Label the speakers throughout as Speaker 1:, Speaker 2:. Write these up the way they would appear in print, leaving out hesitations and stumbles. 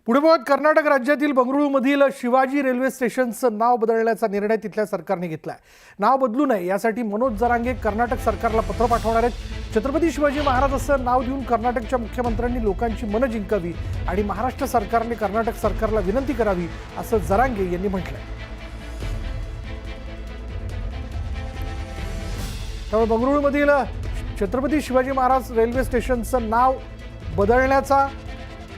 Speaker 1: पुढे बघत कर्नाटक राज्यातील बंगळुरूमधील शिवाजी रेल्वे स्टेशनचं नाव बदलण्याचा निर्णय तिथल्या सरकारने घेतलाय। नाव बदलू नये यासाठी मनोज जरांगे कर्नाटक सरकारला पत्र पाठवणार आहेत। छत्रपती शिवाजी महाराज असं नाव देऊन कर्नाटकच्या मुख्यमंत्र्यांनी लोकांची मनं जिंकावी आणि महाराष्ट्र सरकारने कर्नाटक सरकारला विनंती करावी असं जरांगे यांनी म्हटलंय। त्यामुळे बंगळुरूमधील छत्रपती शिवाजी महाराज रेल्वे स्टेशनचं नाव बदलण्याचा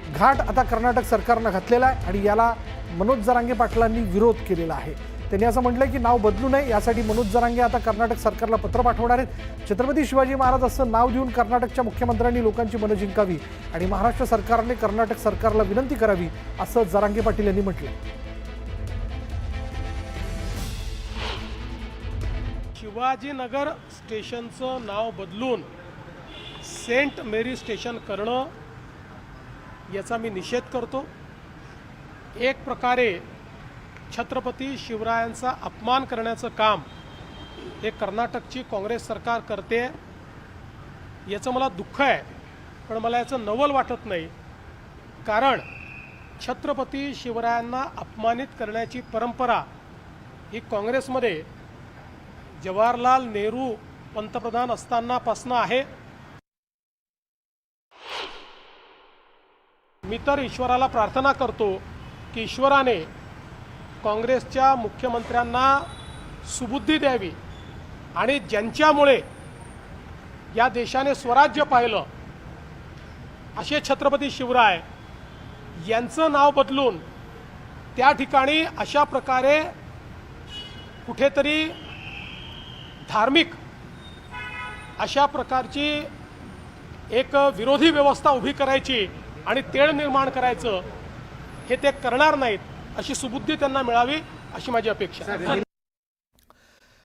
Speaker 1: घाट आता कर्नाटक सरकारने घातलेला आहे आणि याला मनोज जरांगे पाटलांनी विरोध केलेला आहे। त्यांनी असं म्हटलंय की नाव बदलू नये यासाठी मनोज जरांगे आता कर्नाटक सरकारला पत्र पाठवणार आहेत। छत्रपती शिवाजी महाराज असं नाव देऊन कर्नाटकच्या मुख्यमंत्र्यांनी लोकांची मनं जिंकावी आणि महाराष्ट्र सरकारने कर्नाटक सरकारला विनंती करावी असं जरांगे पाटील यांनी म्हटलंय।
Speaker 2: शिवाजीनगर स्टेशनचं नाव बदलून सेंट मेरी स्टेशन करणं याचा मी निषेध करतो। एक प्रकारे छत्रपती शिवरायांचा अपमान करण्याचं काम हे कर्नाटकची काँग्रेस सरकार करते, याचं मला दुःख आहे, पण मला याचं नवल वाटत नाही। कारण छत्रपती शिवरायांना अपमानित करण्याची परंपरा ही काँग्रेसमध्ये जवाहरलाल नेहरू पंतप्रधान असतानापासून आहे। मी तर ईश्वराला प्रार्थना करतो की ईश्वराने काँग्रेसच्या मुख्यमंत्र्यांना सुबुद्धी द्यावी आणि ज्यांच्यामुळे या देशाने स्वराज्य पाहिलं असे छत्रपती शिवराय यांचं नाव बदलून त्या ठिकाणी अशा प्रकारे कुठेतरी धार्मिक अशा प्रकारची एक विरोधी व्यवस्था उभी करायची आणि तेढ निर्माण करायचं हे ते करणार नाहीत, अशी सुबुद्धी त्यांना मिळावी अशी माझी अपेक्षा आहे।